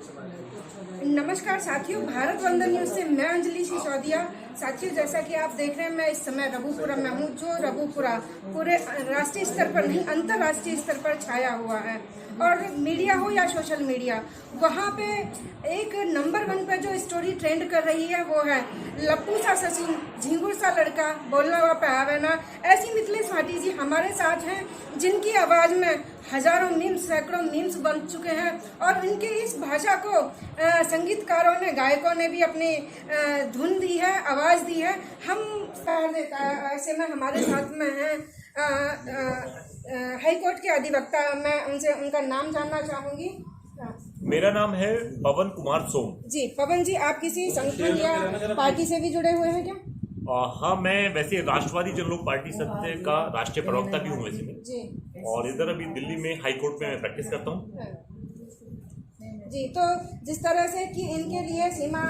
नमस्कार साथियों, भारत वंदन न्यूज से मैं अंजलि सिसोदिया। साथियों, जैसा कि आप देख रहे हैं, मैं इस समय रघुपुरा में हूँ, जो रघुपुरा पूरे राष्ट्रीय स्तर पर नहीं, अंतर्राष्ट्रीय स्तर पर छाया हुआ है। और मीडिया हो या सोशल मीडिया, वहाँ पे एक नंबर 1 पे जो स्टोरी ट्रेंड कर रही है वो है लप्पू सा सचिन, झिंगुर सा लड़का, बोलना हुआ पहावे ना। ऐसी मिथिलेश भाटी जी हमारे साथ हैं, जिनकी आवाज़ में हजारों मीम्स, सैकड़ों मीम्स बन चुके हैं। और इनकी इस भाषा को संगीतकारों ने, गायकों ने भी अपनी धुन दी है, आवाज़ दी है। हम ऐसे में हमारे साथ में हैं हाई कोर्ट के अधिवक्ता। मैं उनसे उनका नाम जानना चाहूँगी। मेरा नाम है पवन कुमार सोम। जी पवन जी, आप किसी संगठन या पार्टी से भी जुड़े हुए हैं क्या? हाँ, मैं वैसे राष्ट्रवादी जन लोक पार्टी सत्य का राष्ट्रीय प्रवक्ता भी हूँ वैसे में जी। और इधर अभी दिल्ली में हाई कोर्ट में मैं प्रैक्टिस करता हूँ। जी, तो जिस तरह से कि इनके लिए सीमा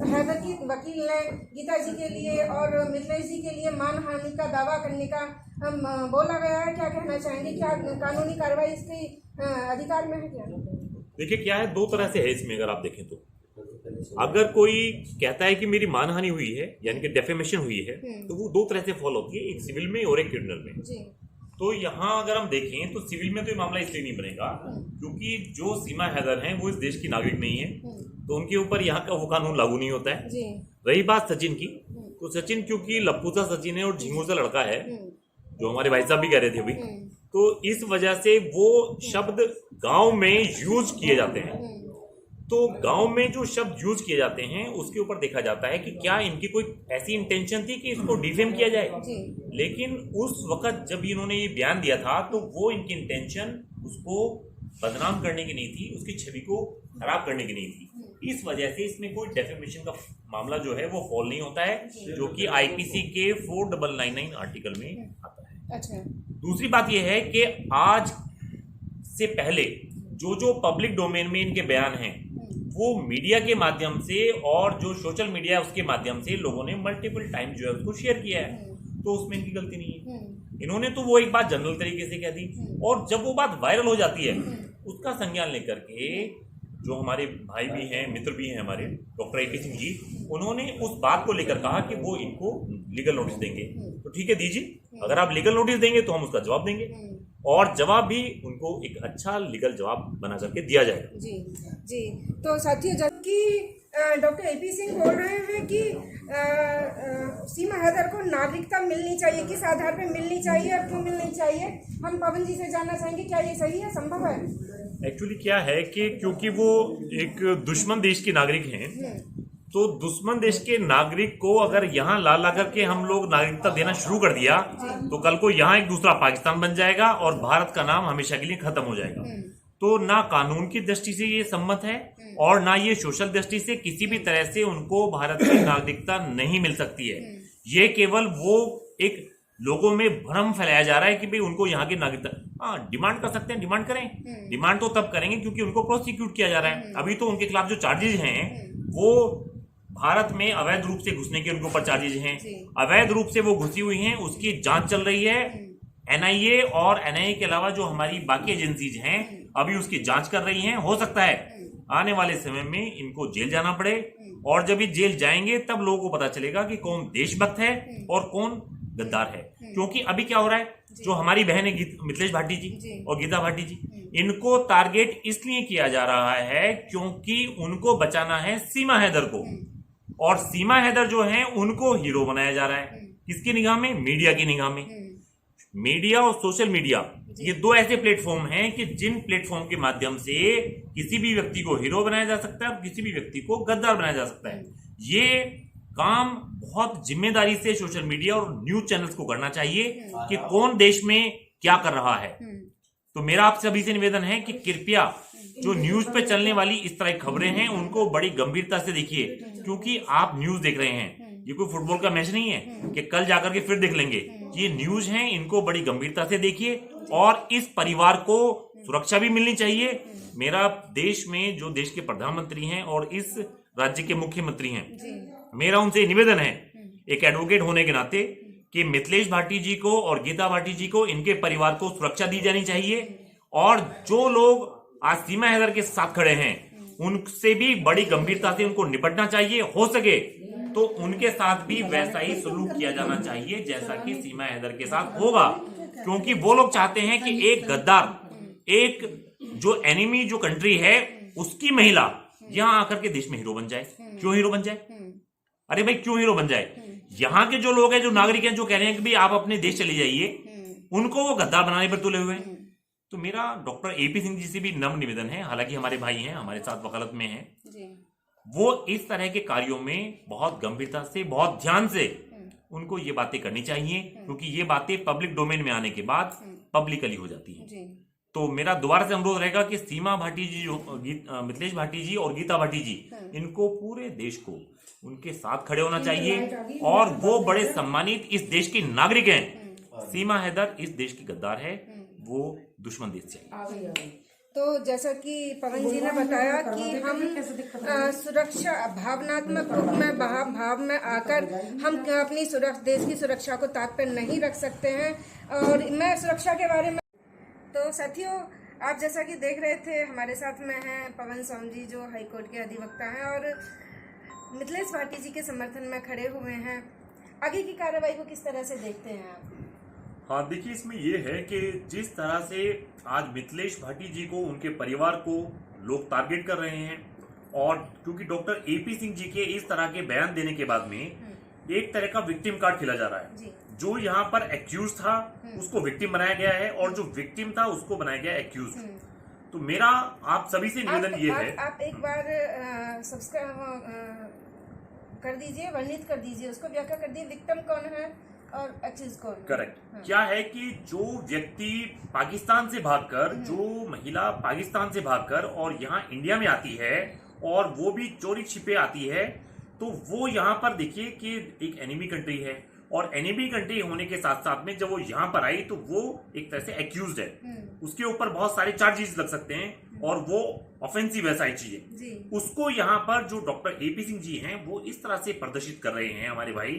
हैदर की वकील ने गीता जी के लिए और मिथिलेश जी के लिए मानहानि का दावा करने का बोला गया है, क्या कहना चाहेंगे? क्या कानूनी कार्रवाई इसके अधिकार में है क्या? देखिए, क्या है, दो तरह से है इसमें। अगर आप देखें तो अगर कोई कहता है कि मेरी मानहानि हुई है, यानी कि डेफेमेशन हुई है, तो वो दो तरह से फॉलो होती है, एक सिविल में और एक क्रिमिनल में। जी। तो यहाँ अगर हम देखें तो सिविल में तो ये मामला इसलिए नहीं बनेगा क्योंकि जो सीमा हैदर हैं वो इस देश की नागरिक नहीं है, तो उनके ऊपर यहाँ का वो कानून लागू नहीं होता है। जी। रही बात सचिन की, तो सचिन क्योंकि लप्पूसा सचिन है और झिंगुर सा लड़का है, जो हमारे भाई साहब भी कह रहे थे अभी, तो इस वजह से वो शब्द गांव में यूज किए जाते हैं। तो गांव में जो शब्द यूज किए जाते हैं उसके ऊपर देखा जाता है कि क्या इनकी कोई ऐसी इंटेंशन थी कि इसको डिफेम किया जाए। लेकिन उस वक्त जब इन्होंने ये बयान दिया था तो वो इनकी इंटेंशन उसको बदनाम करने की नहीं थी, उसकी छवि को खराब करने की नहीं थी। इस वजह से इसमें कोई डेफेमेशन का मामला जो है वो फॉल नहीं होता है, जो कि आईपीसी के 4999 आर्टिकल में आता है। अच्छा। दूसरी बात यह है कि आज से पहले जो पब्लिक डोमेन में इनके बयान हैं वो मीडिया के माध्यम से और जो सोशल मीडिया है उसके माध्यम से लोगों ने मल्टीपल टाइम जो है उसको शेयर किया है, तो उसमें इनकी गलती नहीं है। इन्होंने तो वो एक बात जनरल तरीके से कह दी, और जब वो बात वायरल हो जाती है उसका संज्ञान लेकर के जो हमारे भाई भी हैं, मित्र भी हैं हमारे, doctor A P Singh ji, उन्होंने उस बात को लेकर कहा कि वो इनको लीगल नोटिस देंगे। तो ठीक है, दीजिए, अगर आप लीगल नोटिस देंगे तो हम उसका जवाब देंगे, और जवाब भी उनको एक अच्छा लीगल जवाब बना करके दिया जाएगा। जी जी। तो साथियों, जबकि डॉक्टर ए पी सिंह बोल रहे हैं कि सीमा हैदर को नागरिकता मिलनी चाहिए, किस आधार पर मिलनी चाहिए और क्यों मिलनी चाहिए, हम पवन जी से जानना चाहेंगे, क्या ये सही है, संभव है? एक्चुअली क्या है कि क्योंकि वो एक दुश्मन देश के नागरिक हैं, तो दुश्मन देश के नागरिक को अगर यहाँ ला करके हम लोग नागरिकता देना शुरू कर दिया तो कल को यहाँ एक दूसरा पाकिस्तान बन जाएगा और भारत का नाम हमेशा के लिए खत्म हो जाएगा। तो ना कानून की दृष्टि से ये सम्मत है और ना ये सोशल दृष्टि से किसी भी तरह से उनको भारत की नागरिकता नहीं मिल सकती है। ये केवल वो एक लोगों में भ्रम फैलाया जा रहा है कि भाई उनको यहाँ की नागरिकता, हाँ, डिमांड कर सकते हैं, डिमांड करें। डिमांड तो तब करेंगे क्योंकि उनको प्रोसिक्यूट किया जा रहा है। अभी तो उनके खिलाफ जो चार्जेज हैं वो भारत में अवैध रूप से घुसने के उनके ऊपर चार्जेज हैं, अवैध रूप से वो घुसी हुई हैं, उसकी जांच चल रही है। एनआईए और एनआईए के अलावा जो हमारी बाकी एजेंसीज हैं अभी उसकी जांच कर रही हैं। हो सकता है आने वाले समय में इनको जेल जाना पड़े, और जब ये जेल जाएंगे तब लोगों को पता चलेगा कि कौन देशभक्त है और कौन गद्दार है। क्योंकि अभी क्या हो रहा है, जो हमारी बहन है मिथिलेश भाटी जी और गीता भाटी जी, इनको टारगेट इसलिए किया जा रहा है क्योंकि उनको बचाना है सीमा हैदर को, और सीमा हैदर जो है उनको हीरो बनाया जा रहा है। किसकी निगाह में? मीडिया की निगाह में। मीडिया और सोशल मीडिया ये दो ऐसे प्लेटफॉर्म हैं कि जिन प्लेटफॉर्म के माध्यम से किसी भी व्यक्ति को हीरो बनाया जा सकता है और किसी भी व्यक्ति को गद्दार बनाया जा सकता है। ये काम बहुत जिम्मेदारी से सोशल मीडिया और न्यूज चैनल्स को करना चाहिए कि कौन देश में क्या कर रहा है। तो मेरा आप सभी से निवेदन है कि कृपया जो न्यूज पे चलने वाली इस तरह की खबरें हैं उनको बड़ी गंभीरता से देखिए, क्योंकि आप न्यूज देख रहे हैं, ये कोई फुटबॉल का मैच नहीं है कि कल जाकर के फिर देख लेंगे। ये न्यूज हैं, इनको बड़ी गंभीरता से देखिए, और इस परिवार को सुरक्षा भी मिलनी चाहिए। मेरा देश में जो देश के प्रधानमंत्री हैं और इस राज्य के मुख्यमंत्री हैं, मेरा उनसे निवेदन है एक एडवोकेट होने के नाते कि मिथिलेश भाटी जी को और गीता भाटी जी को, इनके परिवार को सुरक्षा दी जानी चाहिए, और जो लोग आज सीमा हैदर के साथ खड़े हैं उनसे भी बड़ी गंभीरता से उनको निपटना चाहिए। हो सके तो उनके साथ भी वैसा ही सलूक किया जाना चाहिए जैसा कि सीमा हैदर के साथ होगा, क्योंकि वो लोग चाहते हैं कि एक गद्दार, एक जो एनिमी जो कंट्री है उसकी महिला यहां आकर के देश में हीरो बन जाए। क्यों हीरो बन जाए? अरे भाई क्यों हीरो बन जाए? यहाँ के जो लोग हैं, जो नागरिक हैं, जो कह रहे हैं कि भाई आप अपने देश चले जाइए, उनको वो गद्दार बनाने पर तुले हुए हैं। तो मेरा डॉक्टर एपी सिंह जी से भी नम्र निवेदन है, हालांकि हमारे भाई हैं, हमारे साथ वकालत में हैं, वो इस तरह के कार्यों में बहुत गंभीरता से, बहुत ध्यान से उनको ये बातें करनी चाहिए, क्योंकि ये बातें पब्लिक डोमेन में आने के बाद पब्लिकली हो जाती हैं। तो मेरा दोबारा से अनुरोध रहेगा कि सीमा भाटी जी, जो मिथिलेश भाटी जी और गीता भाटी जी, इनको पूरे देश को उनके साथ खड़े होना चाहिए, और वो बड़े सम्मानित इस देश की नागरिक हैं। सीमा हैदर इस देश की गद्दार है, वो दुश्मन देश से आई। तो जैसा कि पवन जी ने बताया कि हम सुरक्षा भावनात्मक रूप में भाव में आकर हम अपनी देश की सुरक्षा को ताक पर नहीं रख सकते हैं। और मैं सुरक्षा के बारे में, तो साथियों आप जैसा कि देख रहे थे, हमारे साथ में हैं पवन सोम जी जो हाईकोर्ट के अधिवक्ता हैं और मिथिलेश भाटी जी के समर्थन में खड़े हुए हैं। आगे की कार्रवाई को किस तरह से देखते हैं आप? हाँ देखिए, इसमें यह है कि जिस तरह से आज मिथिलेश भाटी जी को, उनके परिवार को लोग टारगेट कर रहे हैं, और क्योंकि डॉक्टर एपी सिंह जी के इस तरह के बयान देने के बाद में एक तरह का विक्टिम कार्ड खेला जा रहा है। जो यहाँ पर एक्यूज था उसको विक्टिम बनाया गया है, और जो विक्टिम था उसको बनाया गया एक्यूज। तो मेरा आप सभी से निवेदन ये है, आप एक बार सब्सक्राइब कर दीजिए, वर्णित कर दीजिए, उसको व्याख्या कर दीजिए, विक्टिम कौन है और एक्यूज कौन है। करेक्ट। क्या है कि जो व्यक्ति पाकिस्तान से भागकर, जो महिला पाकिस्तान से भागकर और यहाँ इंडिया में आती है, और वो भी चोरी छिपे आती है, तो वो यहाँ पर देखिए कि एक एनिमी कंट्री है, और एनिमी कंट्री होने के साथ साथ में जब वो यहाँ पर आई तो वो एक तरह से एक्यूज्ड है, उसके ऊपर बहुत सारे चार्जेस लग सकते हैं, और वो ऑफेंसिव है सारी चीजें। उसको यहाँ पर जो डॉक्टर एपी सिंह जी हैं वो इस तरह से प्रदर्शित कर रहे हैं हमारे भाई,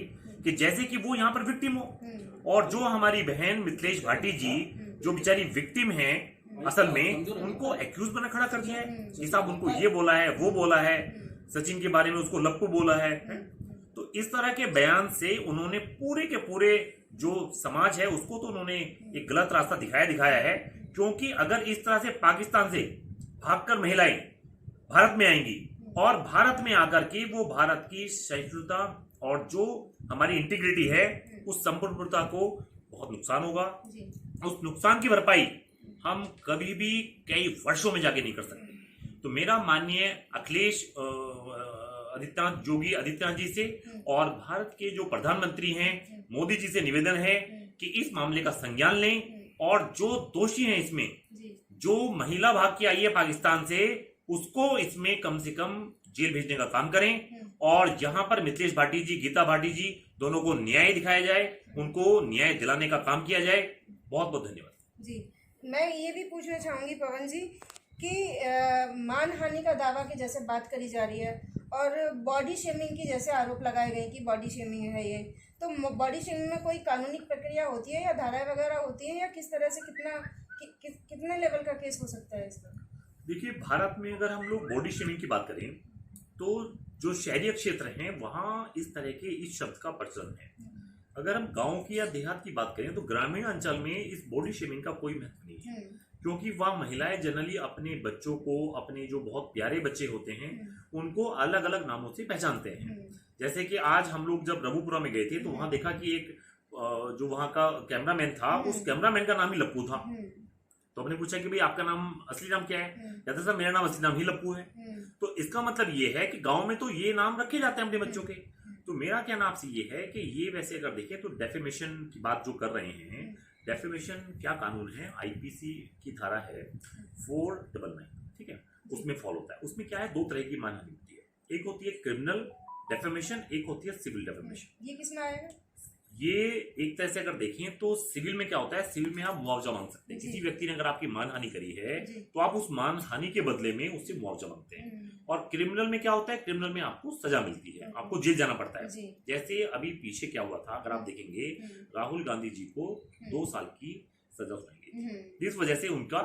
कि जैसे कि वो यहाँ पर विक्टिम हो, और जो हमारी बहन मिथिलेश भाटी जी जो बेचारी विक्टिम है, असल में उनको एक्यूज बना खड़ा कर दिया है कि साहब उनको ये बोला है, वो बोला है, सचिन के बारे में उसको लप्पू बोला है। तो इस तरह के बयान से उन्होंने पूरे के पूरे जो समाज है उसको तो उन्होंने एक गलत रास्ता दिखाया है, क्योंकि अगर इस तरह से पाकिस्तान से भागकर महिलाएं भारत में आएंगी, और भारत में आकर के वो भारत की सहिष्णुता और जो हमारी इंटीग्रिटी है उस संपूर्णता को बहुत नुकसान होगा। उस नुकसान की भरपाई हम कभी भी कई वर्षों में जाके नहीं कर सकते। तो मेरा माननीय अखिलेश योगी आदित्यनाथ जी से और भारत के जो प्रधानमंत्री हैं मोदी जी से निवेदन है कि इस मामले का संज्ञान लें, और जो दोषी हैं इसमें, जो महिला भाग के आई है पाकिस्तान से, उसको इसमें कम से कम जेल भेजने का काम करें, और यहाँ पर मिथिलेश भाटी जी, गीता भाटी जी दोनों को न्याय दिखाया जाए, उनको न्याय दिलाने का काम किया जाए। बहुत बहुत धन्यवाद जी। मैं ये भी पूछना चाहूंगी पवन जी कि मानहानि का दावा की जैसे बात करी जा रही है, और बॉडी शेमिंग की जैसे आरोप लगाए गए कि बॉडी शेमिंग है ये, तो बॉडी शेमिंग में कोई कानूनी प्रक्रिया होती है या धाराएं वगैरह होती है, या किस तरह से कितने लेवल का केस हो सकता है इसका? देखिए, भारत में अगर हम लोग बॉडी शेमिंग की बात करें तो जो शहरी क्षेत्र हैं वहां इस तरह के इस शब्द का प्रचलन है। अगर हम गांव की या देहात की बात करें तो ग्रामीण अंचल में इस बॉडी शेमिंग का कोई महत्व नहीं है, क्योंकि वह महिलाएं जनरली अपने बच्चों को, अपने जो बहुत प्यारे बच्चे होते हैं उनको अलग अलग नामों से पहचानते हैं। जैसे कि आज हम लोग जब रघुपुरा में गए थे तो वहां देखा कि एक जो वहां का कैमरामैन था, उस कैमरामैन का नाम ही लप्पू था। तो हमने पूछा कि भाई आपका नाम, असली नाम क्या है? कहता सर मेरा नाम, असली नाम ही लप्पू है। तो इसका मतलब ये है कि गांव में तो ये नाम रखे जाते हैं अपने बच्चों के। तो मेरा क्या नाम आपसे ये है कि ये वैसे अगर देखें तो डेफेमेशन की बात जो कर रहे हैं, डेफेमेशन क्या कानून है, आईपीसी की धारा है 499, ठीक है, उसमें फॉलो होता है। उसमें क्या है, दो तरह की मानहानि होती है, एक होती है क्रिमिनल डेफेमेशन, एक होती है सिविल डेफेमेशन। ये किसमें आएगा? ये एक तरह से अगर देखें तो सिविल में क्या होता है, सिविल में आप मुआवजा मांग सकते हैं। किसी व्यक्ति ने अगर आपकी मानहानि करी है तो आप उस मानहानि के बदले में उससे मुआवजा मांगते हैं। और क्रिमिनल में क्या होता है, क्रिमिनल में आपको सजा मिलती है, आपको जेल जाना पड़ता है। जैसे अभी पीछे क्या हुआ था, अगर आप देखेंगे राहुल गांधी जी को 2 साल की सजा सुनाई गई, जिस वजह से उनका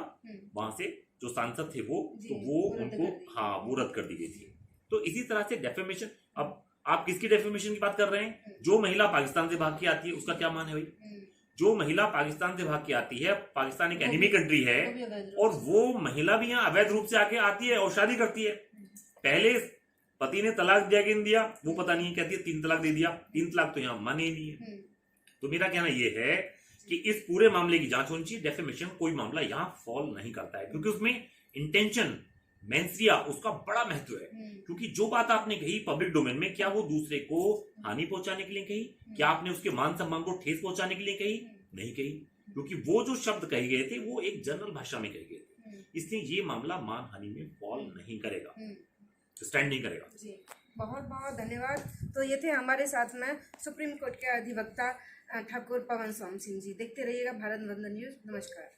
वहां से जो सांसद थे वो, जी, तो वो वो रद्द उनको कर दी। हाँ वो रद्द कर दी गई थी। तो इसी तरह से डेफेमेशन, अब आप किसकी डेफेमेशन की बात कर रहे हैं? जो महिला पाकिस्तान से भाग के आती है उसका क्या मान है भाई? जो महिला पाकिस्तान से भाग के आती है, पाकिस्तान एक एनिमी कंट्री है, और वो महिला भी यहाँ अवैध रूप से आके आती है और शादी करती है। पहले पति ने तलाक दिया कि नहीं दिया वो पता नहीं, कहती है 3 तलाक दे दिया। 3 तलाक तो यहाँ माने ही नहीं है। तो मेरा कहना यह है कि इस पूरे मामले की जांच होनी चाहिए। डेफेमेशन कोई मामला यहाँ फॉल नहीं करता है, क्योंकि उसमें इंटेंशन मेंसरिया उसका बड़ा महत्व है। क्योंकि जो बात आपने कही पब्लिक डोमेन में, क्या वो दूसरे को हानि पहुंचाने के लिए कही? क्या आपने उसके मान सम्मान को ठेस पहुंचाने के लिए कही? नहीं कही, क्योंकि वो जो शब्द कहे गए थे वो एक जनरल भाषा में कहे गए थे। इसलिए ये मामला मानहानि में फॉल नहीं करेगा, स्टैंड नहीं करेगा। जी, बहुत बहुत धन्यवाद। तो ये थे हमारे साथ में सुप्रीम कोर्ट के अधिवक्ता ठाकुर पवन सोम सिंह जी। देखते रहिएगा भारत वंदन न्यूज। नमस्कार।